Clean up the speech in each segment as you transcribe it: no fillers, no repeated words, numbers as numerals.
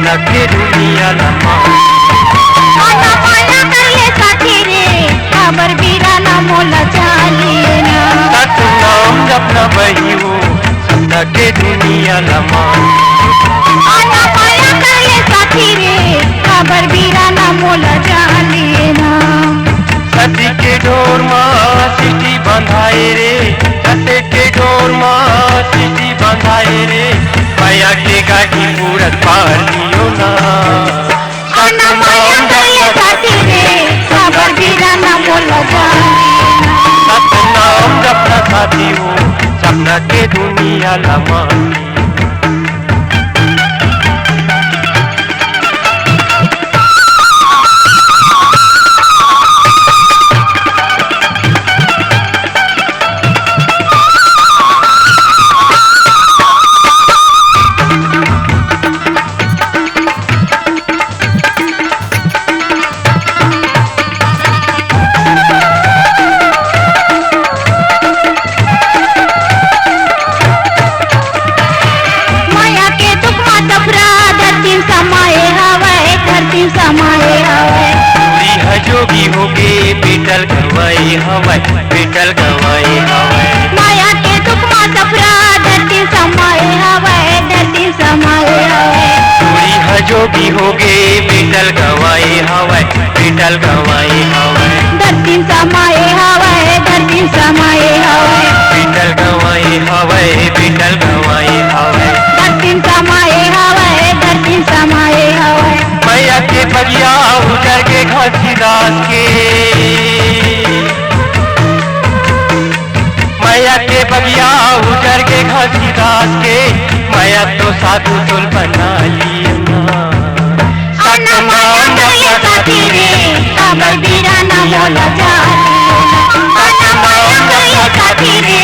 सपना के दुनिया लम्हा आना माया कर ले साथी रे खबर बीरा ना मोला चालिए ना सत नाम जपना वही वो सपना के दुनिया लम्हा आना माया कर ले साथी रे खबर बीरा ना मोला चालिए ना सती के डोर माँ सिटी बंधाए रे सते के डोर माँ सिटी बंधाए रे माया के गाड़ी पूरत पार दियो ना आना माया कर ले साथी रे खबर बीरा ना मोला चालिए ना सत नाम जपना साथी हो सपना के दुनिया लम्हा समाए हवे पूरी हजोगी होगे बेटल गवाए हवे बेटल गवाए हवे माया के दुख मा सफरा धरती समाए हवे धरती समाए हवे पूरी हजोगी होगे बेटल गवाए हवे बेटल गवाए हवे धरती समाए हवे धरती समाए हवे बेटल गवाए हवे बेटल गवाए हवे धरती समाए हवे धरती समाए हवे मैया के बगिया उजर के घासी दास के मैया के बगिया उजर के घासी दास के मैया तो साधु तुल बना लिया आना माया कर ले साथी रे खबर बीरा ना मोला चालिए आना माया कर ले साथी रे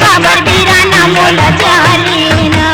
खबर बीरा ना मोला चालिए ना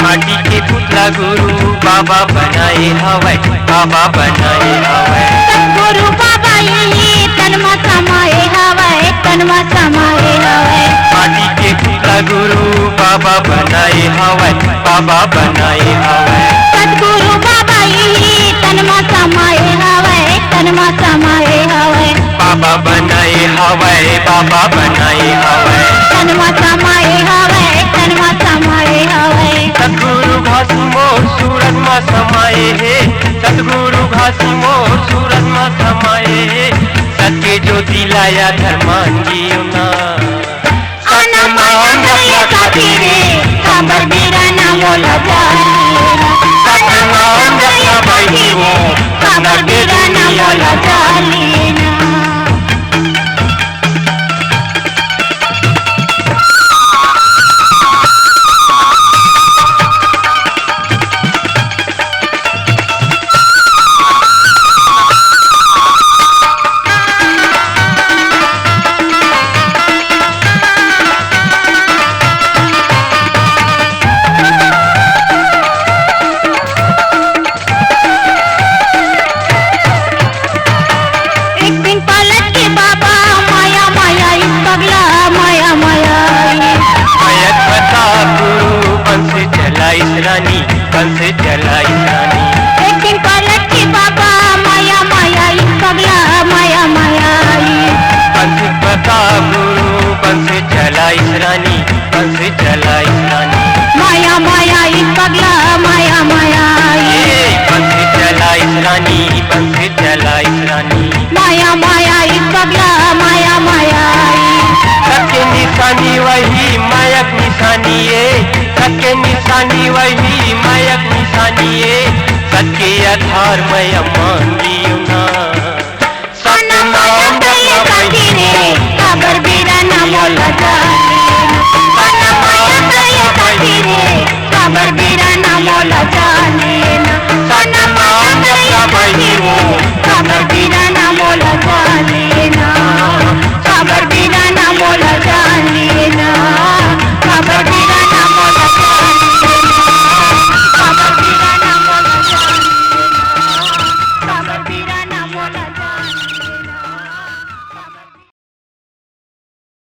माटी के पुतला गुरु बाबा बनाए हवे बाबा बनाए हवे सतगुरु बाबा यही तनमा समाए हवे तनमा समाए हवे माटी के पुतला गुरु बाबा बनाए हवे बाबा बनाए हवे सतगुरु बाबा यही तनमा समाए हवे तनमा समाए हवे बाबा बनाए हवे बाबा बनाए हवे तनमा समाए हवे तनमा समाए हवे सतगुरु घासी मोर सूरत में समाए हे सतगुरु घासी मोर सूरत में समाए हे सत्य जो दिलाया धर्मान जियो ना आना माया कर ले साथी रे खबर बीरा ना मोला चालिए ना आना माया कर ले साथी रे खबर बीरा ना मोला चालिए ना एक दिन पलट के बाबा माया माया इस पगला माया माया मायत बता गुरु बंस चलाइस रानी बंस चलाइस रानी एक दिन पलट के बाबा माया माया इस पगला माया माया बंस बता गुरु बंस चलाइस रानी बंस चलाइस रानी माया माया इस पगला माया माया बंस चलाइस रानी बंस चलाइस रानी माया माया इस पगला माया माया सबके निशानी वही मायक निशानी है सबके निशानी वही मायक निशानी है सबके आधार मैं मान लियो ना आना माया कर ले साथी रे खबर बीरा ना मोला चालिए आना माया कर ले साथी रे खबर बीरा ना मोला चालिए